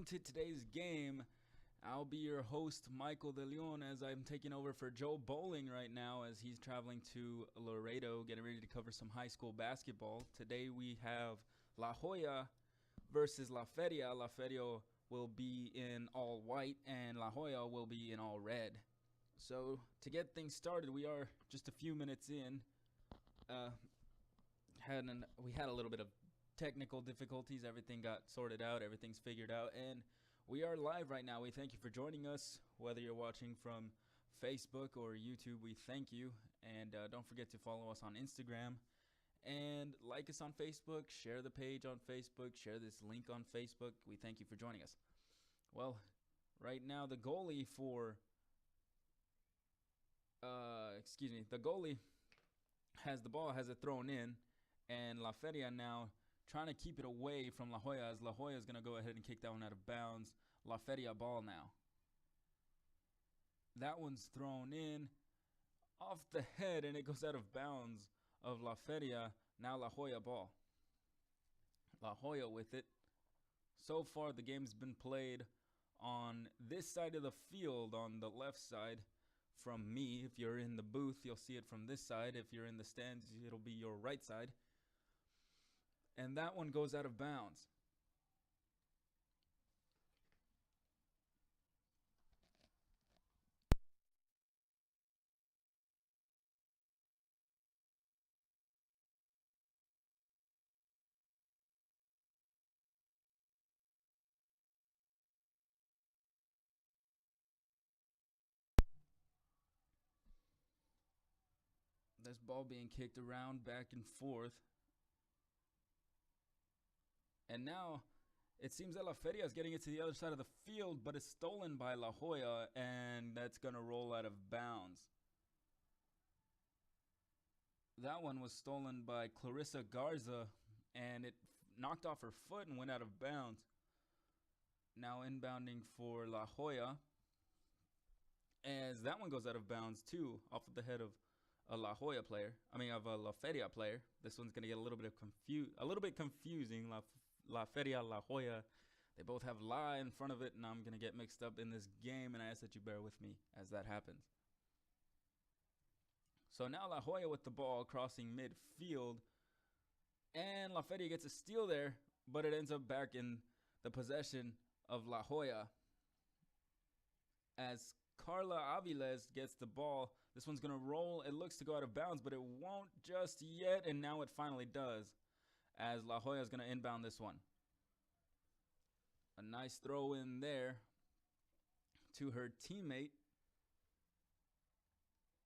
To today's game. I'll be your host, Michael De Leon, as I'm taking over for Joe Bowling right now as he's traveling to Laredo, getting ready to cover some high school basketball. Today we have La Joya versus La Feria. La Feria will be in all white, and La Joya will be in all red. So to get things started, we are just a few minutes in. We had a little bit of technical difficulties. Everything got sorted out. Everything's figured out, and we are live right now. We thank you for joining us. Whether you're watching from Facebook or YouTube, we thank you. And don't forget to follow us on Instagram and like us on Facebook. Share the page on Facebook. Share this link on Facebook. We thank you for joining us. Well, right now the goalie for the goalie has the ball, has it thrown in, and La Feria now trying to keep it away from La Joya, as La Joya is going to go ahead and kick that one out of bounds. La Feria ball now. That one's thrown in off the head, and it goes out of bounds of La Feria. Now La Joya ball. La Joya with it. So far, the game's been played on this side of the field, on the left side from me. If you're in the booth, you'll see it from this side. If you're in the stands, it'll be your right side. And that one goes out of bounds. This ball being kicked around back and forth. And now it seems that La Feria is getting it to the other side of the field, but it's stolen by La Joya, and that's going to roll out of bounds. That one was stolen by Clarissa Garza, and it knocked off her foot and went out of bounds. Now inbounding for La Joya, as that one goes out of bounds too, off of the head of a La Joya player. Of a La Feria player. This one's going to get a little bit confusing. La Feria, La Joya, they both have La in front of it, and I'm going to get mixed up in this game, and I ask that you bear with me as that happens. So now La Joya with the ball crossing midfield, and La Feria gets a steal there, but it ends up back in the possession of La Joya. As Carla Aviles gets the ball, this one's going to roll. It looks to go out of bounds, but it won't just yet, and now it finally does, as La Joya is going to inbound this one. A nice throw in there to her teammate.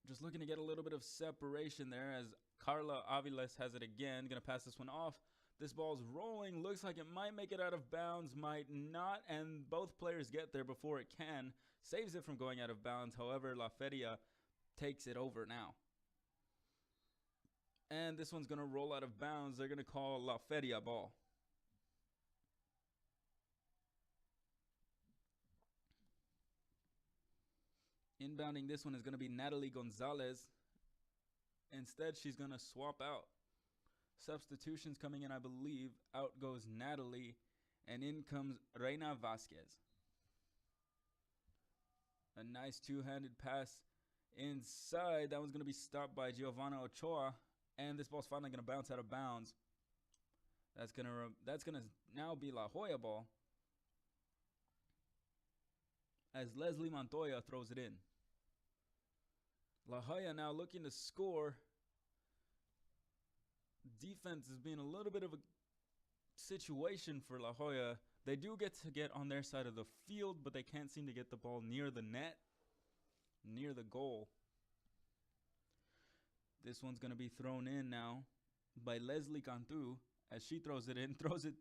Just looking to get a little bit of separation there, as Carla Aviles has it again. Going to pass this one off. This ball's rolling. Looks like it might make it out of bounds, might not, and both players get there before it can. Saves it from going out of bounds. However, La Feria takes it over now. And this one's going to roll out of bounds. They're going to call La Feria ball. Inbounding this one is going to be Natalie Gonzalez. Instead, she's going to swap out. Substitutions coming in, I believe. Out goes Natalie, and in comes Reina Vasquez. A nice two-handed pass inside. That one's going to be stopped by Giovanna Ochoa. And this ball's finally going to bounce out of bounds. That's gonna now be La Joya ball, as Leslie Montoya throws it in. La Joya now looking to score. Defense has been a little bit of a situation for La Joya. They do get on their side of the field, but they can't seem to get the ball near the net, near the goal. This one's going to be thrown in now by Leslie Cantu, as she throws it in, throws it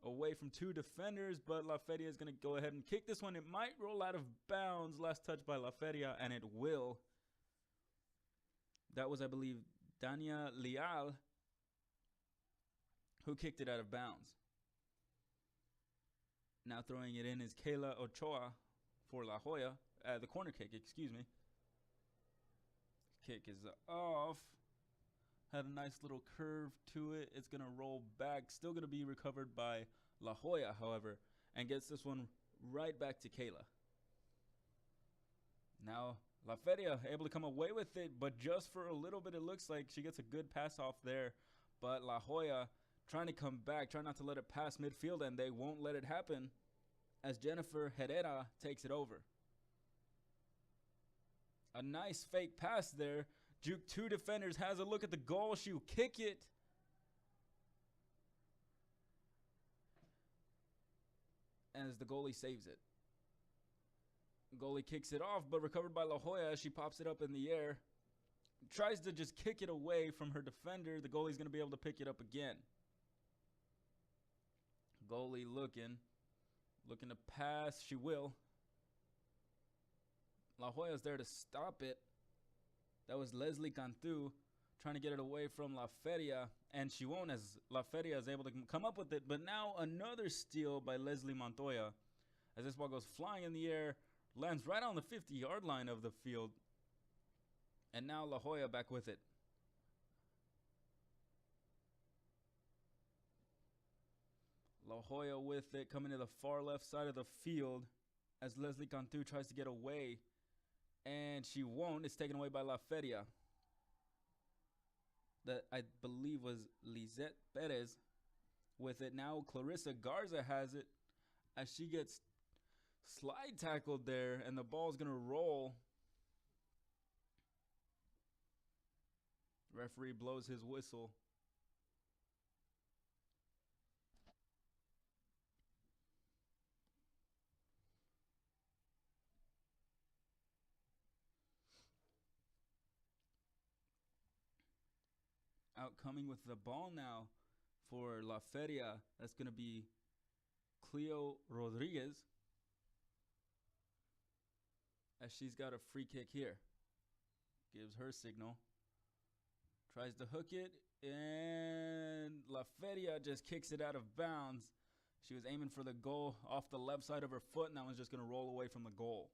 away from two defenders, but La Feria is going to go ahead and kick this one. It might roll out of bounds. Last touch by La Feria, and it will. That was, I believe, Dania Leal who kicked it out of bounds. Now throwing it in is Kayla Ochoa for La Joya. The corner kick, excuse me. Kick is off. Had a nice little curve to it. It's going to roll back. Still going to be recovered by La Joya, however. and gets this one right back to Kayla. Now, La Feria able to come away with it, but just for a little bit, it looks like she gets a good pass off there. But La Hoya trying to come back, trying not to let it pass midfield, and they won't let it happen as Jennifer Herrera takes it over. A nice fake pass there. Juke two defenders, has a look at the goal. She'll kick it. As the goalie saves it. Goalie kicks it off, but recovered by La Hoya. She pops it up in the air. Tries to just kick it away from her defender. The goalie's going to be able to pick it up again. Goalie looking to pass. She will. La Hoya's there to stop it. That was Leslie Cantu trying to get it away from La Feria, and she won't, as La Feria is able to come up with it. But now another steal by Leslie Montoya as this ball goes flying in the air, lands right on the 50-yard line of the field, and now La Hoya back with it. La Hoya with it, coming to the far left side of the field as Leslie Cantu tries to get away, and she won't. It's taken away by La Feria. That I believe was Lizette Perez with it. Now Clarissa Garza has it as she gets slide tackled there, and the ball's going to roll. Referee blows his whistle. Out coming with the ball now for La Feria. That's going to be Cleo Rodriguez, as she's got a free kick here. Gives her signal. Tries to hook it, and La Feria just kicks it out of bounds. She was aiming for the goal off the left side of her foot, and that was just going to roll away from the goal.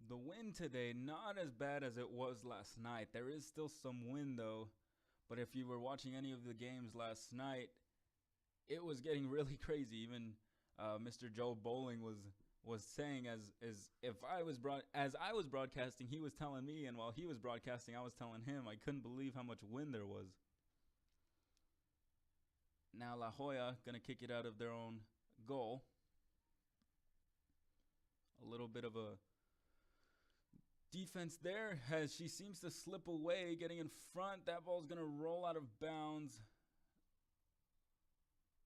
The wind today, not as bad as it was last night. There is still some wind, though. But if you were watching any of the games last night, it was getting really crazy. Even Mr. Joe Bowling was saying as I was broadcasting, he was telling me, and while he was broadcasting, I was telling him. I couldn't believe how much wind there was. Now La Hoya gonna kick it out of their own goal. A little bit of a defense there as she seems to slip away, getting in front. That ball's going to roll out of bounds,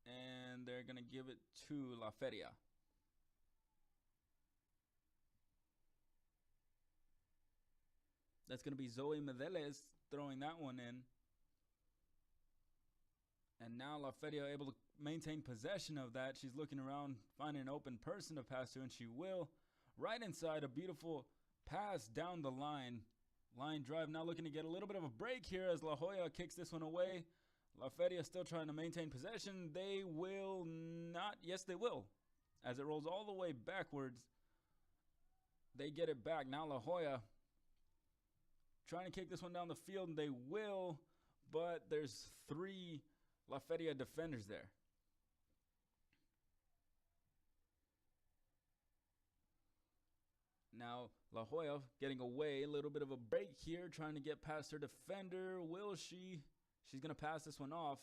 and they're going to give it to La Feria. That's going to be Zoe Medeles throwing that one in. And now La Feria able to maintain possession of that. She's looking around, finding an open person to pass to, and she will. Right inside, a beautiful pass down the line. Line drive, now looking to get a little bit of a break here as La Hoya kicks this one away. La Feria still trying to maintain possession. They will not. Yes, they will. As it rolls all the way backwards, they get it back. Now La Hoya trying to kick this one down the field, and they will. But there's 3 La Feria defenders there. Now, La Hoya getting away, a little bit of a break here, trying to get past her defender. Will she? She's going to pass this one off.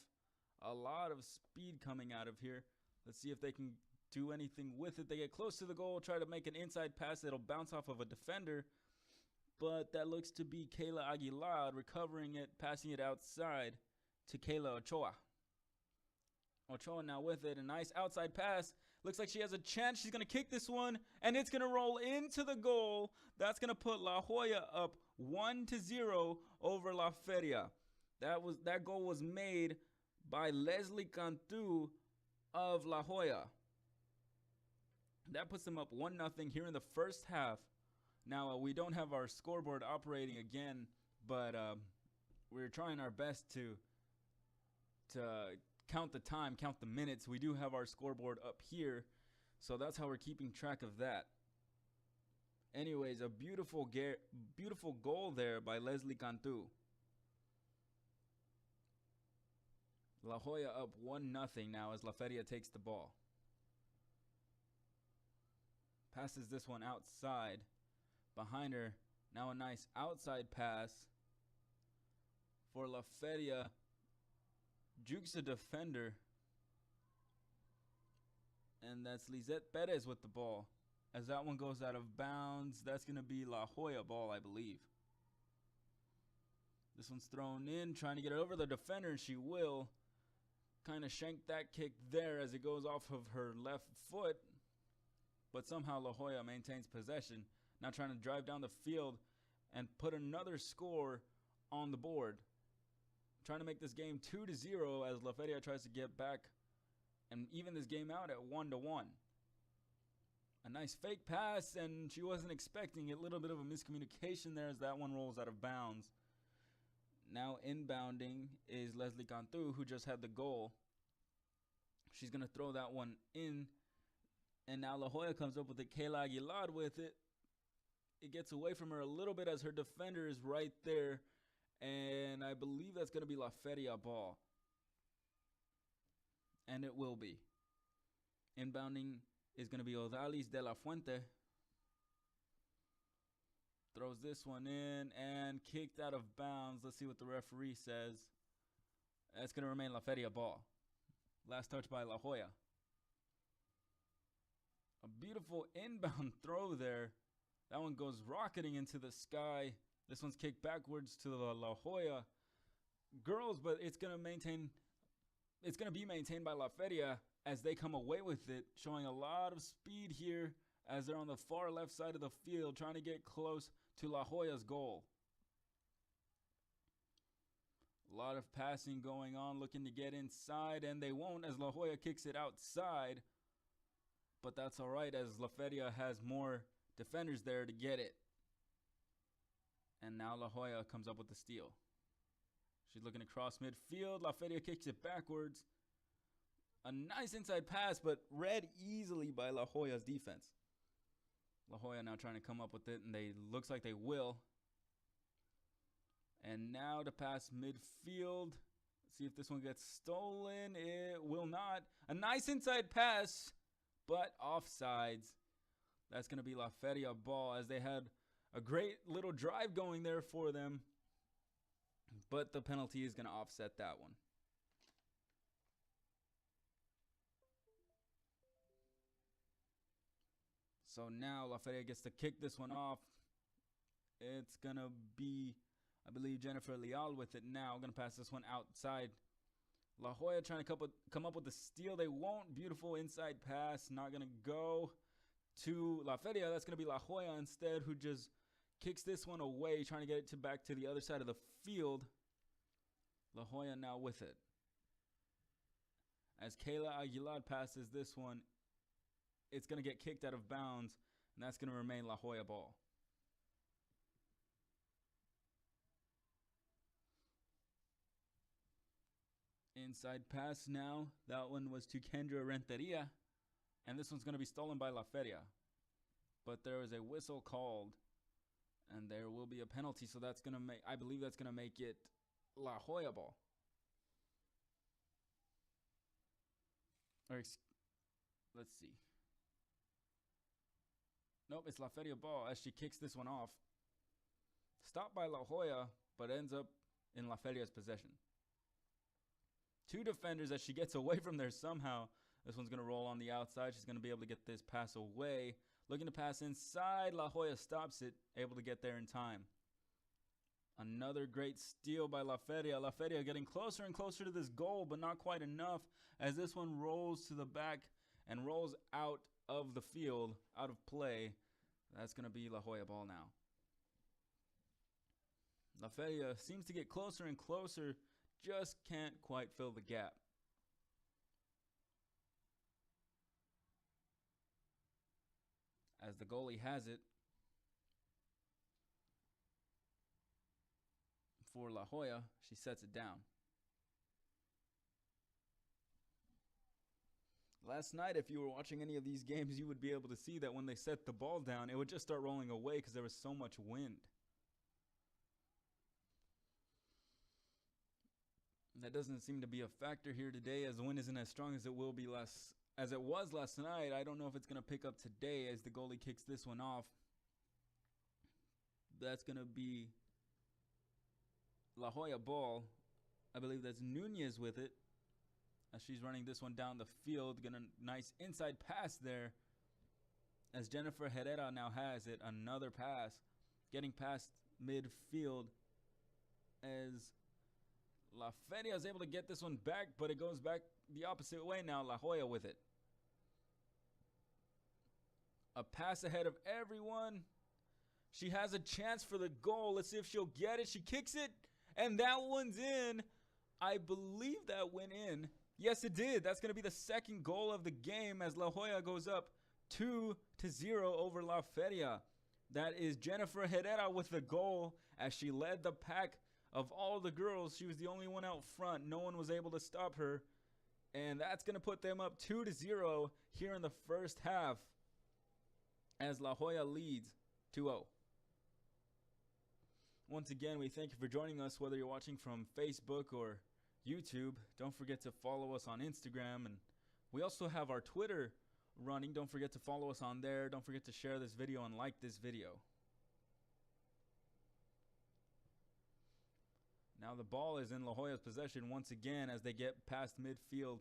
A lot of speed coming out of here. Let's see if they can do anything with it. They get close to the goal, try to make an inside pass that'll bounce off of a defender. But that looks to be Kayla Aguilar recovering it, passing it outside to Kayla Ochoa. Ochoa now with it, a nice outside pass. Looks like she has a chance. She's going to kick this one, and it's going to roll into the goal. That's going to put La Hoya up 1-0 over La Feria. That goal was made by Leslie Cantu of La Hoya. That puts them up 1-0 here in the first half. Now, we don't have our scoreboard operating again, but we're trying our best to count the time, count the minutes. We do have our scoreboard up here, so that's how we're keeping track of that. Anyways, a beautiful goal there by Leslie Cantu. La Joya up 1-0 now as La Feria takes the ball. Passes this one outside. Behind her, now a nice outside pass for La Feria. Jukes a defender. And that's Lizette Perez with the ball. As that one goes out of bounds, that's going to be La Joya ball, I believe. This one's thrown in, trying to get it over the defender, and she will. Kind of shank that kick there as it goes off of her left foot. But somehow La Joya maintains possession. Now trying to drive down the field and put another score on the board. Trying to make this game 2-0 as La Feria tries to get back and even this game out at 1-1. A nice fake pass, and she wasn't expecting it. A little bit of a miscommunication there as that one rolls out of bounds. Now inbounding is Leslie Cantu, who just had the goal. She's going to throw that one in. And now La Joya comes up with it. Kayla Aguilar with it. It gets away from her a little bit as her defender is right there. And I believe that's going to be La Feria ball. And it will be. Inbounding is going to be Odalis de la Fuente. Throws this one in and kicked out of bounds. Let's see what the referee says. That's going to remain La Feria ball. Last touch by La Joya. A beautiful inbound throw there. That one goes rocketing into the sky. This one's kicked backwards to the La Joya girls, but it's going to be maintained by La Feria as they come away with it, showing a lot of speed here as they're on the far left side of the field trying to get close to La Joya's goal. A lot of passing going on, looking to get inside, and they won't as La Joya kicks it outside. But that's all right as La Feria has more defenders there to get it. And now La Joya comes up with the steal. She's looking across midfield. La Feria kicks it backwards. A nice inside pass, but read easily by La Joya's defense. La Joya now trying to come up with it, and looks like they will. And now to pass midfield. See if this one gets stolen. It will not. A nice inside pass, but offsides. That's going to be La Feria ball as they had a great little drive going there for them. But the penalty is going to offset that one. So now La Feria gets to kick this one off. It's going to be, I believe, Jennifer Leal with it now. I'm going to pass this one outside. La Joya trying to come up with the steal. They won't. Beautiful inside pass. Not going to go to La Feria. That's going to be La Joya instead, who just kicks this one away, trying to get it back to the other side of the field. La Joya now with it. As Kayla Aguilar passes this one, it's going to get kicked out of bounds, and that's going to remain La Joya ball. Inside pass now. That one was to Kendra Renteria, and this one's going to be stolen by La Feria. But there is a whistle called, and there will be a penalty, so that's going to make, I believe that's going to make it La Joya ball. Or, let's see. Nope, it's La Feria ball as she kicks this one off. Stopped by La Joya, but ends up in La Feria's possession. Two defenders as she gets away from there somehow. This one's going to roll on the outside. She's going to be able to get this pass away. Looking to pass inside. La Joya stops it, able to get there in time. Another great steal by La Feria. La Feria getting closer and closer to this goal, but not quite enough as this one rolls to the back and rolls out of the field, out of play. That's going to be La Joya ball now. La Feria seems to get closer and closer, just can't quite fill the gap. As the goalie has it for La Joya, she sets it down. Last night, if you were watching any of these games, you would be able to see that when they set the ball down, it would just start rolling away because there was so much wind. That doesn't seem to be a factor here today, as the wind isn't as strong as it was last night. I don't know if it's going to pick up today as the goalie kicks this one off. That's going to be La Hoya ball. I believe that's Nunez with it, as she's running this one down the field. Getting a nice inside pass there, as Jennifer Herrera now has it. Another pass, getting past midfield, as La Feria is able to get this one back, but it goes back the opposite way now. La Hoya with it. A pass ahead of everyone. She has a chance for the goal. Let's see if she'll get it. She kicks it, and that one's in. I believe that went in. Yes, it did. That's going to be the second goal of the game, as La Hoya goes up 2-0 over La Feria. That is Jennifer Herrera with the goal, as she led the pack of all the girls. She was the only one out front. No one was able to stop her. And that's going to put them up 2-0 here in the first half, as La Hoya leads 2-0. Once again, we thank you for joining us, whether you're watching from Facebook or YouTube. Don't forget to follow us on Instagram. And we also have our Twitter running. Don't forget to follow us on there. Don't forget to share this video and like this video. Now the ball is in La Hoya's possession once again, as they get past midfield,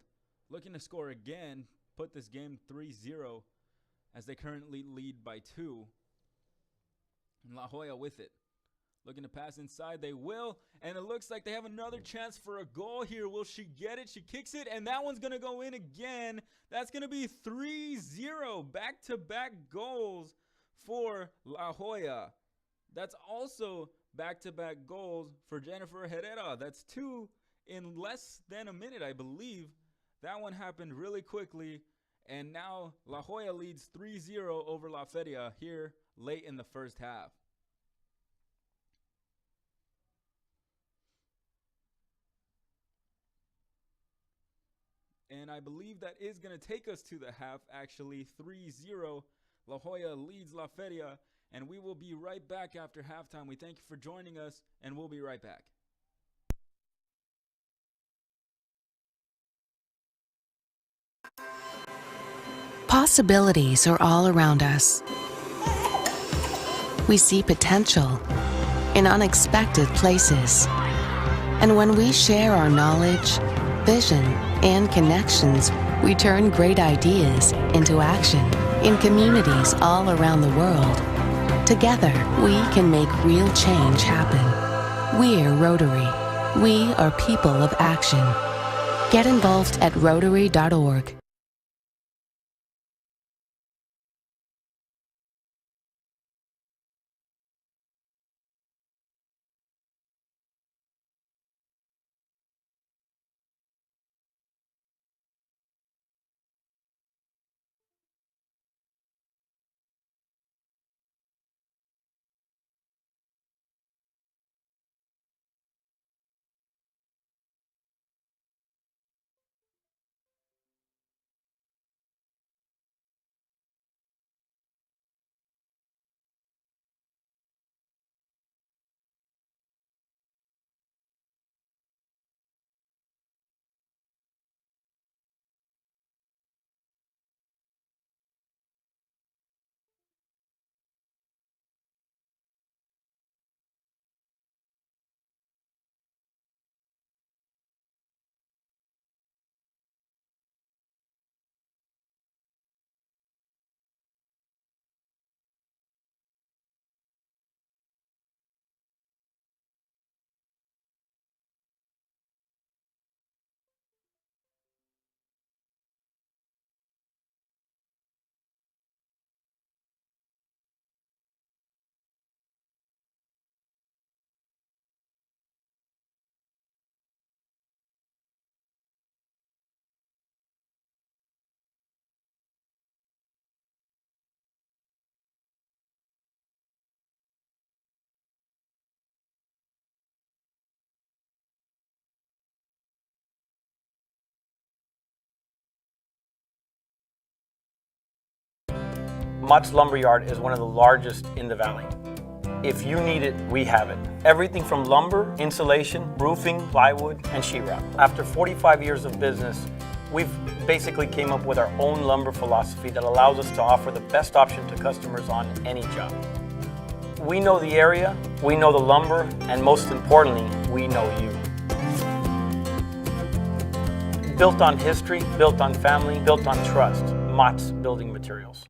looking to score again, put this game 3-0, as they currently lead by 2. And La Hoya with it, looking to pass inside. They will, and it looks like they have another chance for a goal here. Will she get it? She kicks it, and that one's going to go in again. That's going to be 3-0, back-to-back goals for La Hoya. That's also back-to-back goals for Jennifer Herrera. That's 2 in less than a minute, I believe. That one happened really quickly, and now La Hoya leads 3-0 over La Feria here late in the first half. And I believe that is going to take us to the half, actually. 3-0. La Hoya leads La Feria, and we will be right back after halftime. We thank you for joining us, and we'll be right back. Possibilities are all around us. We see potential in unexpected places. And when we share our knowledge, vision, and connections, we turn great ideas into action in communities all around the world. Together, we can make real change happen. We're Rotary. We are people of action. Get involved at Rotary.org. Mutt's Lumberyard is one of the largest in the valley. If you need it, we have it. Everything from lumber, insulation, roofing, plywood, and sheetrock. After 45 years of business, we've basically came up with our own lumber philosophy that allows us to offer the best option to customers on any job. We know the area, we know the lumber, and most importantly, we know you. Built on history, built on family, built on trust. Mott's Building Materials.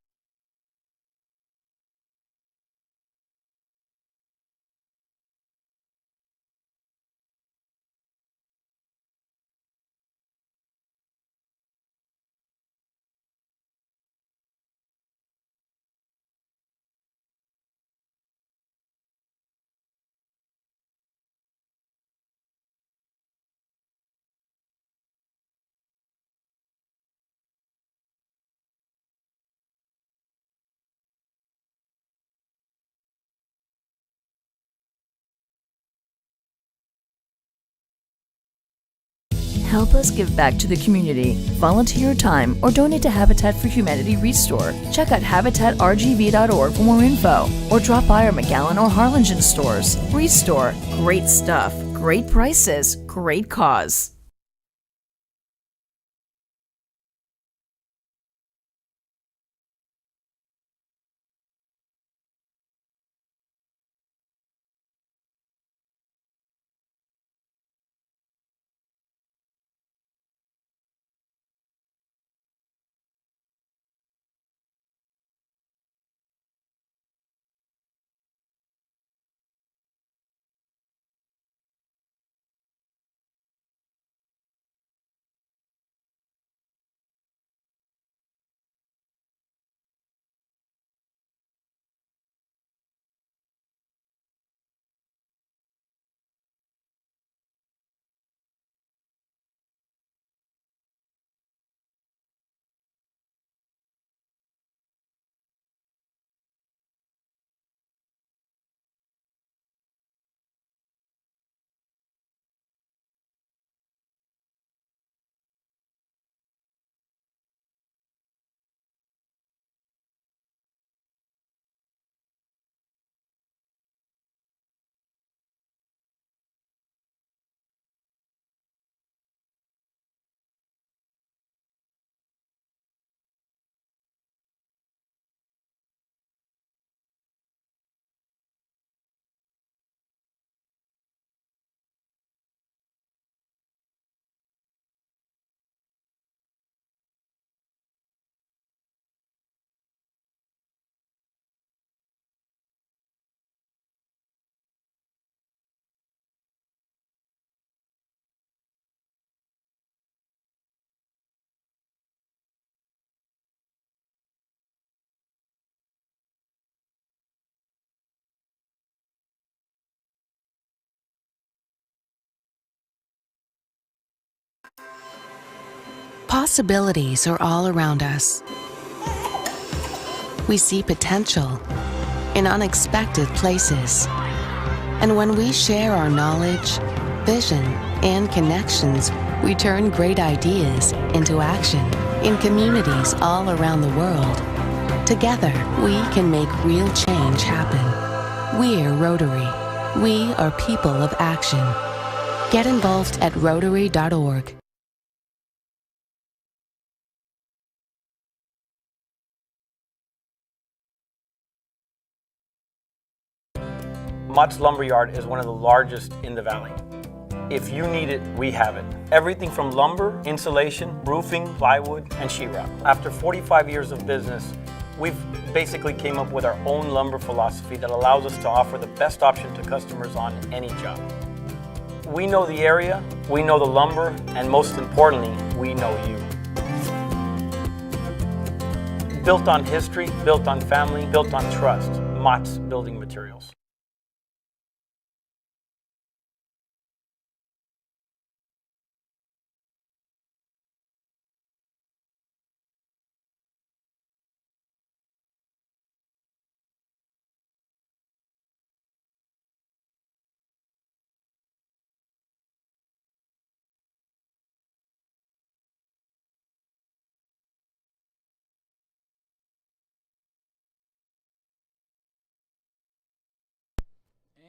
Help us give back to the community. Volunteer your time or donate to Habitat for Humanity Restore. Check out habitatrgv.org for more info or drop by our McAllen or Harlingen stores. Restore. Great stuff. Great prices. Great cause. Possibilities are all around us. We see potential in unexpected places. And when we share our knowledge, vision, and connections, we turn great ideas into action in communities all around the world. Together, we can make real change happen. We're Rotary. We are people of action. Get involved at Rotary.org. Mott's Lumberyard is one of the largest in the valley. If you need it, we have it. Everything from lumber, insulation, roofing, plywood, and sheetrock. After 45 years of business, we've basically came up with our own lumber philosophy that allows us to offer the best option to customers on any job. We know the area, we know the lumber, and most importantly, we know you. Built on history, built on family, built on trust. Mott's Building Materials.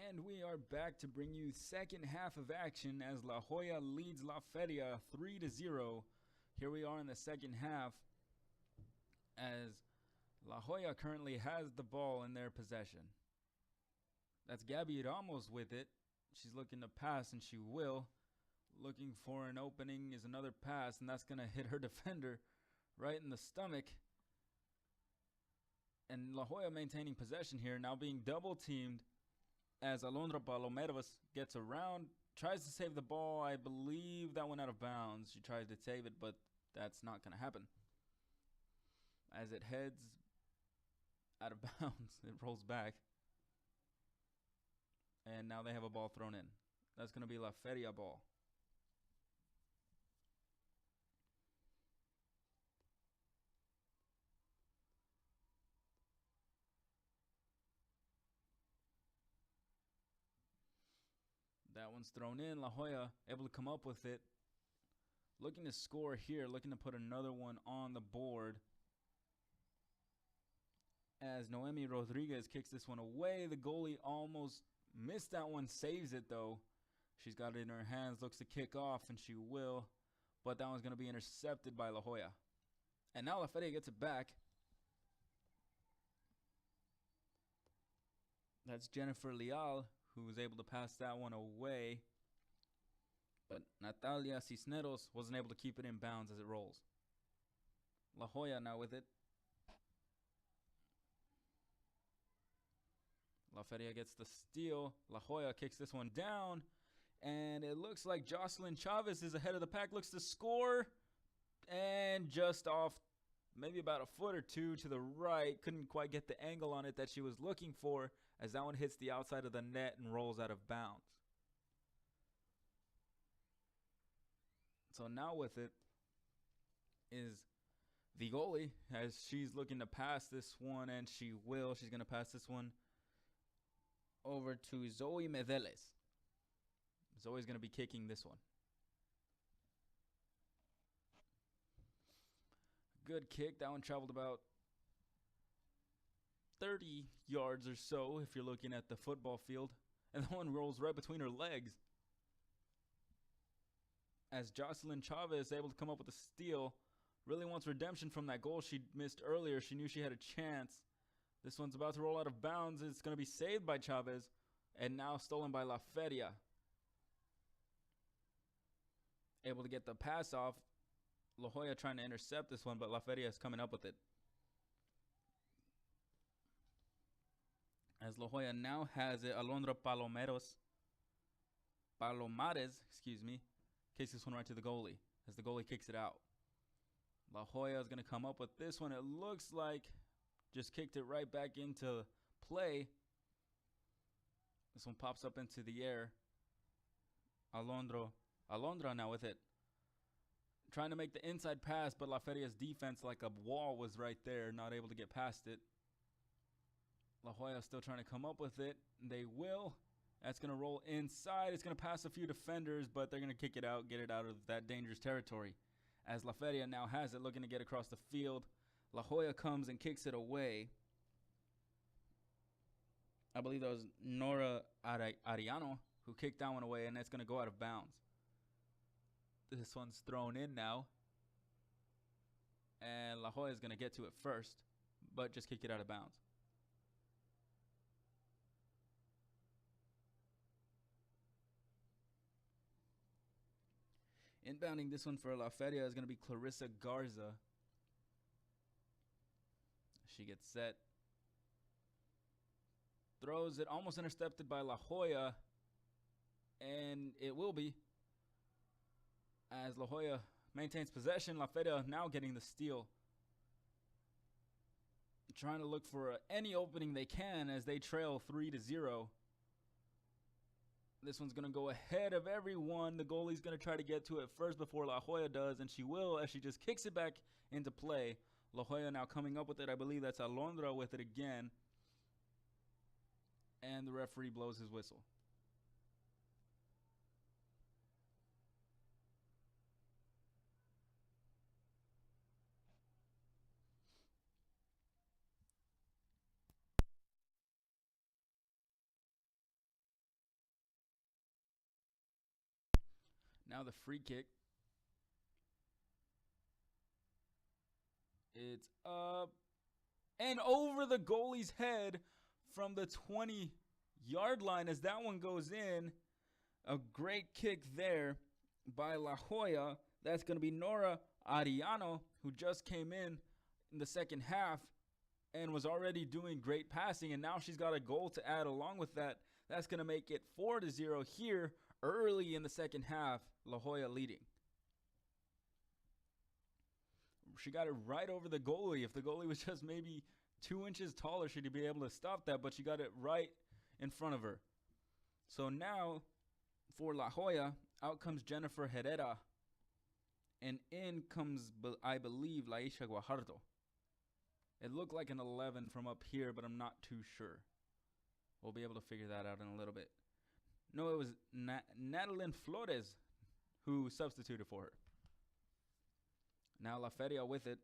And we are back to bring you second half of action as La Joya leads La Feria 3-0. Here we are in the second half as La Joya currently has the ball in their possession. That's Gabby Ramos with it. She's looking to pass, and she will. Looking for an opening is another pass, and that's going to hit her defender right in the stomach. And La Joya maintaining possession here, now being double teamed as Alondra Palomeros gets around, tries to save the ball. I believe that went out of bounds. She tries to save it, but that's not going to happen. As it heads out of bounds, it rolls back. And now they have a ball thrown in. That's going to be La Feria ball. That one's thrown in. La Joya able to come up with it. Looking to score here. Looking to put another one on the board. As Noemi Rodriguez kicks this one away. The goalie almost missed that one. Saves it though. She's got it in her hands. Looks to kick off, and she will. But that one's going to be intercepted by La Joya. And now La Feria gets it back. That's Jennifer Leal, who was able to pass that one away. But Natalia Cisneros wasn't able to keep it in bounds as it rolls. La Joya now with it. La Feria gets the steal. La Joya kicks this one down. And it looks like Jocelyn Chavez is ahead of the pack. Looks to score. And just off maybe about a foot or two to the right. Couldn't quite get the angle on it that she was looking for, as that one hits the outside of the net and rolls out of bounds. So now with it is the goalie, as she's looking to pass this one, and she will. She's going to pass this one over to Zoe Medeles. Zoe's going to be kicking this one. Good kick. That one traveled about 30 yards or so if you're looking at the football field. And that one rolls right between her legs. As Jocelyn Chavez is able to come up with a steal. Really wants redemption from that goal she missed earlier. She knew she had a chance. This one's about to roll out of bounds. It's going to be saved by Chavez. And now stolen by La Feria. Able to get the pass off. La Joya trying to intercept this one, but La Feria is coming up with it. As La Joya now has it, Alondra Palomares, kicks this one right to the goalie as the goalie kicks it out. La Joya is going to come up with this one. It looks like just kicked it right back into play. This one pops up into the air. Alondra now with it. Trying to make the inside pass, but La Feria's defense, like a wall, was right there, not able to get past it. La Joya still trying to come up with it. They will. That's going to roll inside. It's going to pass a few defenders, but they're going to kick it out, get it out of that dangerous territory. As La Feria now has it, looking to get across the field. La Joya comes and kicks it away. I believe that was Nora Ariano who kicked that one away, and it's going to go out of bounds. This one's thrown in now. And La Joya is going to get to it first, but just kick it out of bounds. Inbounding this one for La Feria is going to be Clarissa Garza. She gets set. Throws it, almost intercepted by La Joya. And it will be. As La Joya maintains possession, La Feria now getting the steal. Trying to look for any opening they can as they trail 3-0. This one's going to go ahead of everyone. The goalie's going to try to get to it first before La Joya does, and she will as she just kicks it back into play. La Joya now coming up with it. I believe that's Alondra with it again. And the referee blows his whistle. Now the free kick. It's up and over the goalie's head from the 20-yard line as that one goes in. A great kick there by La Joya. That's going to be Nora Ariano, who just came in the second half and was already doing great passing, and now she's got a goal to add along with that. That's going to make it 4-0 here early in the second half. La Joya leading. She got it right over the goalie. If the goalie was just maybe 2 inches taller, she'd be able to stop that, but she got it right in front of her. So now, for La Joya, out comes Jennifer Herrera, and in comes, I believe, Laisha Guajardo. It looked like an 11 from up here, but I'm not too sure. We'll be able to figure that out in a little bit. No, it was Natalie Flores who substituted for her. Now La Feria with it.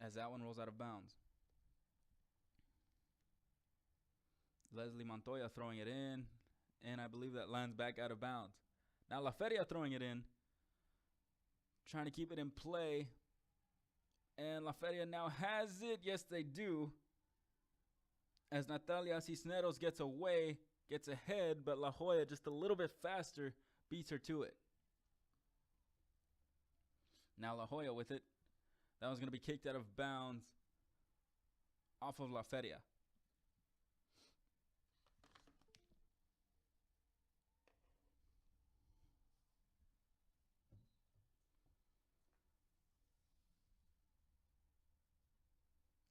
As that one rolls out of bounds. Leslie Montoya throwing it in. And I believe that lands back out of bounds. Now La Feria throwing it in. Trying to keep it in play. And La Feria now has it. Yes, they do. As Natalia Cisneros gets away, gets ahead, but La Joya just a little bit faster beats her to it. Now La Joya with it. That was going to be kicked out of bounds off of La Feria.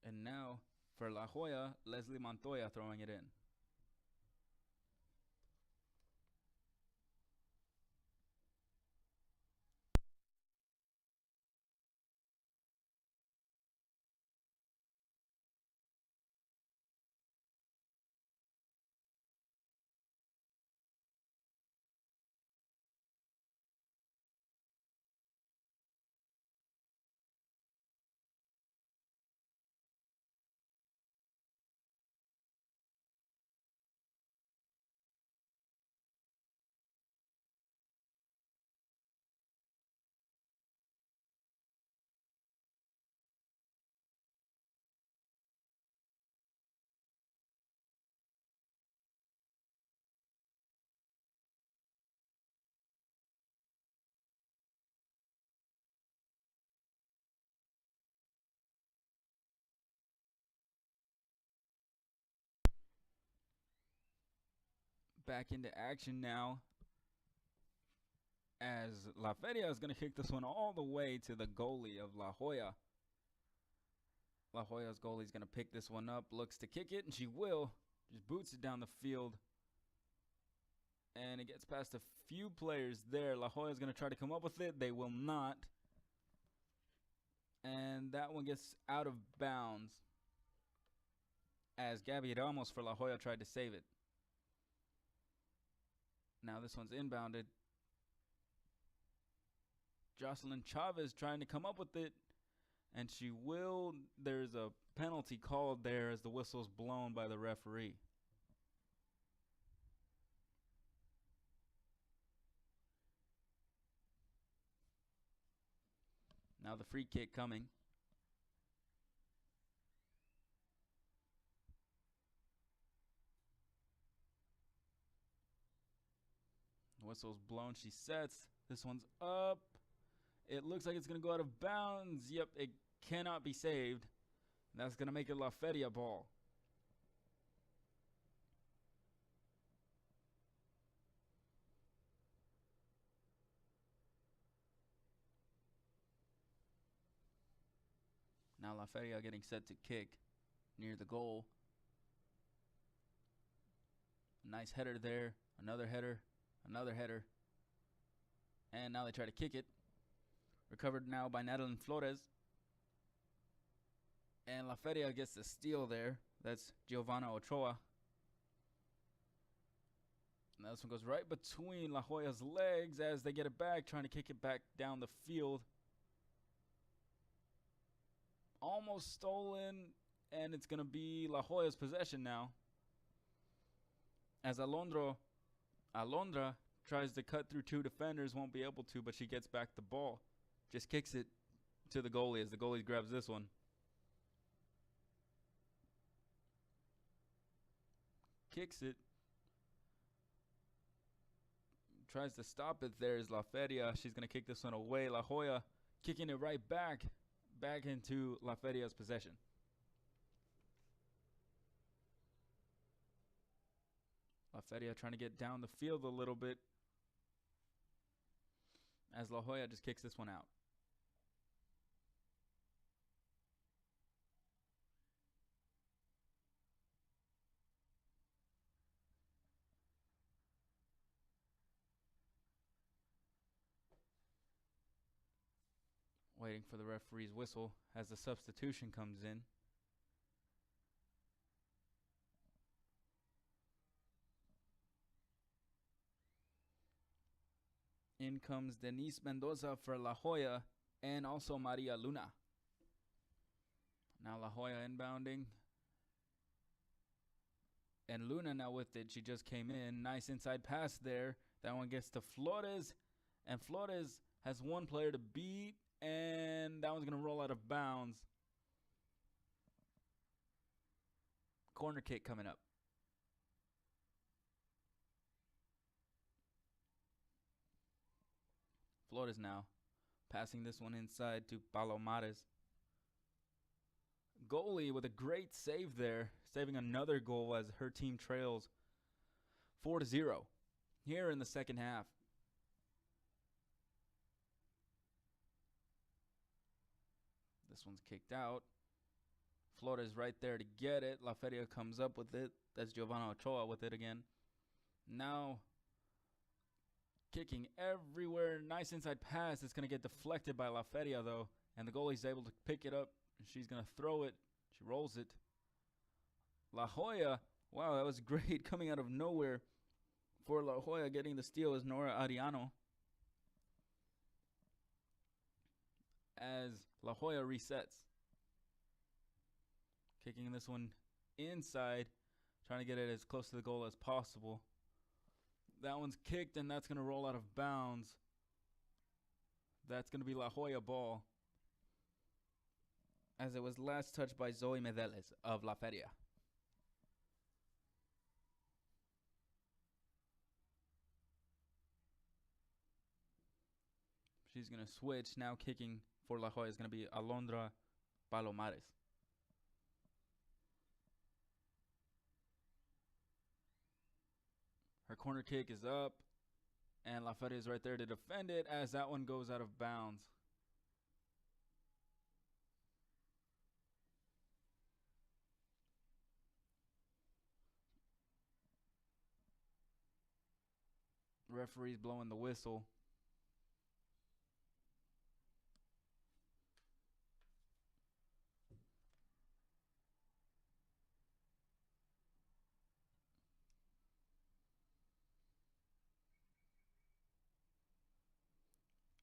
And now, for La Joya, Leslie Montoya throwing it in. Back into action now, as La Feria is going to kick this one all the way to the goalie of La Joya. La Joya's goalie is going to pick this one up, looks to kick it, and she will. Just boots it down the field. And it gets past a few players there. La Joya is going to try to come up with it. They will not. And that one gets out of bounds as Gabby Ramos for La Joya tried to save it. Now this one's inbounded. Jocelyn Chavez trying to come up with it. And she will. There's a penalty called there as the whistle's blown by the referee. Now the free kick coming. Whistle's blown. She sets. This one's up. It looks like it's going to go out of bounds. Yep, it cannot be saved. That's going to make it La Feria ball. Now La Feria getting set to kick near the goal. Nice header there. Another header. Another header. And now they try to kick it. Recovered now by Natalie Flores. And La Feria gets the steal there. That's Giovanna Ochoa. Now this one goes right between La Joya's legs as they get it back, trying to kick it back down the field. Almost stolen. and it's going to be La Joya's possession now. As Alondra tries to cut through two defenders, won't be able to, but she gets back the ball. Just kicks it to the goalie as the goalie grabs this one. Kicks it. Tries to stop it. There's La Feria. She's going to kick this one away. La Joya kicking it right back into La Feria's possession. La Feria trying to get down the field a little bit as La Joya just kicks this one out. Waiting for the referee's whistle as the substitution comes in. In comes Denise Mendoza for La Joya and also Maria Luna. Now La Joya inbounding. And Luna now with it. She just came in. Nice inside pass there. That one gets to Flores. And Flores has one player to beat. And that one's going to roll out of bounds. Corner kick coming up. Flores now passing this one inside to Palomares. Goalie with a great save there, saving another goal as her team trails 4-0 here in the second half. This one's kicked out. Flores right there to get it. La Feria comes up with it. That's Giovanna Ochoa with it again. Now kicking everywhere. Nice inside pass. It's going to get deflected by La Feria, though. And the goalie's able to pick it up. She's going to throw it. She rolls it. La Joya. Wow, that was great coming out of nowhere for La Joya. Getting the steal is Nora Ariano. As La Joya resets. Kicking this one inside. Trying to get it as close to the goal as possible. That one's kicked, and that's going to roll out of bounds. That's going to be La Joya ball. As it was last touched by Zoe Medeles of La Feria. She's going to switch. Now kicking for La Joya is going to be Alondra Palomares. Her corner kick is up. And La Feria is right there to defend it as that one goes out of bounds. Referee's blowing the whistle.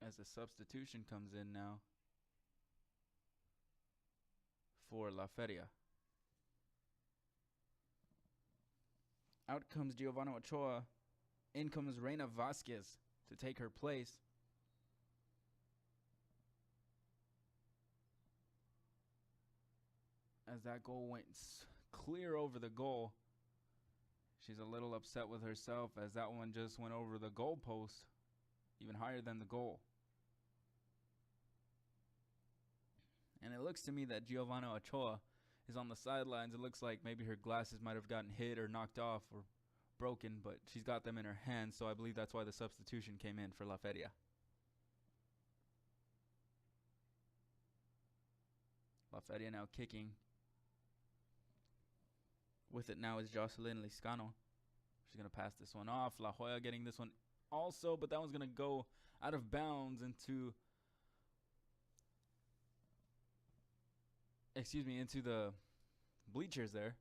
As a substitution comes in now for La Feria. Out comes Giovanna Ochoa. In comes Reina Vasquez to take her place. As that goal went clear over the goal. She's a little upset with herself as that one just went over the goal post, even higher than the goal. And it looks to me that Giovanna Ochoa is on the sidelines. It looks like maybe her glasses might have gotten hit or knocked off or broken, but she's got them in her hands, so I believe that's why the substitution came in for La Feria. La Feria now kicking. With it now is Jocelyn Liscano. She's going to pass this one off. La Joya getting this one also, but that one's going to go out of bounds into the bleachers there.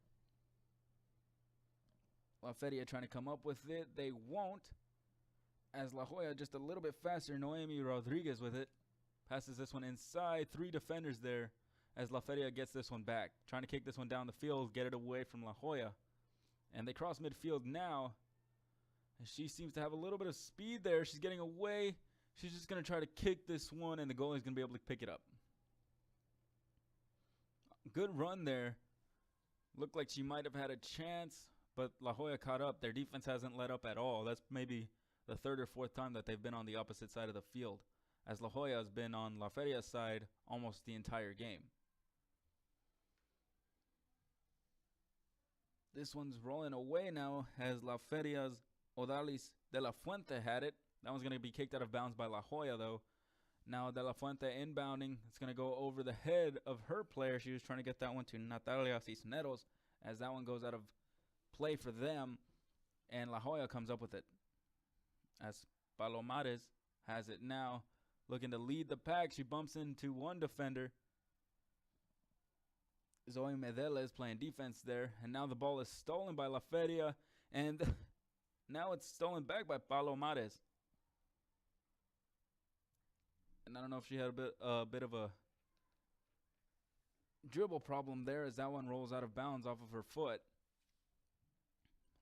La Feria trying to come up with it. They won't. As La Joya just a little bit faster. Noemi Rodriguez with it. Passes this one inside. 3 defenders there as La Feria gets this one back, trying to kick this one down the field, get it away from La Joya. And they cross midfield now. And she seems to have a little bit of speed there. She's getting away. She's just going to try to kick this one, and the goalie is going to be able to pick it up. Good run there. Looked like she might have had a chance, but La Joya caught up. Their defense hasn't let up at all. That's maybe the third or fourth time that they've been on the opposite side of the field, as La Joya has been on La Feria's side almost the entire game. This one's rolling away now as La Feria's Odalis de la Fuente had it. That one's going to be kicked out of bounds by La Joya, though. Now De La Fuente inbounding. It's going to go over the head of her player. She was trying to get that one to Natalia Cisneros, as that one goes out of play for them. And La Joya comes up with it, as Palomares has it now. Looking to lead the pack. She bumps into one defender. Zoe Medela is playing defense there. And now the ball is stolen by La Feria. And now it's stolen back by Palomares. And I don't know if she had a bit of a dribble problem there, as that one rolls out of bounds off of her foot.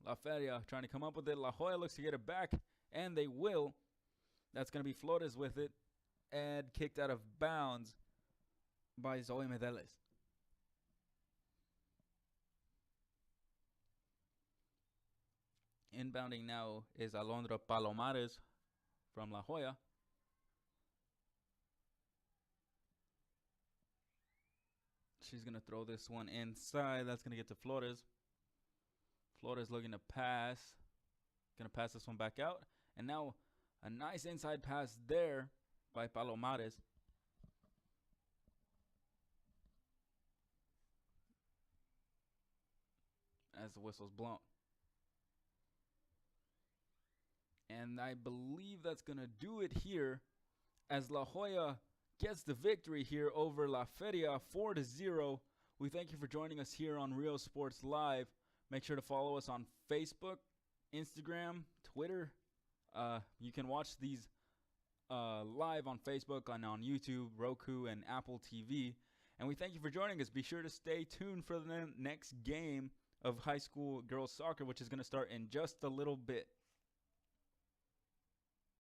La Feria trying to come up with it. La Joya looks to get it back, and they will. That's going to be Flores with it, and kicked out of bounds by Zoe Medeles. Inbounding now is Alondra Palomares from La Joya. She's going to throw this one inside. That's going to get to Flores. Flores looking to pass. Going to pass this one back out. And now a nice inside pass there by Palomares. As the whistle's blown. And I believe that's going to do it here, as La Joya gets the victory here over La Feria 4-0. We thank you for joining us here on Real Sports Live. Make sure to follow us on Facebook, Instagram, Twitter. You can watch these live on Facebook and on YouTube, Roku, and Apple TV. And we thank you for joining us. Be sure to stay tuned for the next game of high school girls soccer, which is going to start in just a little bit.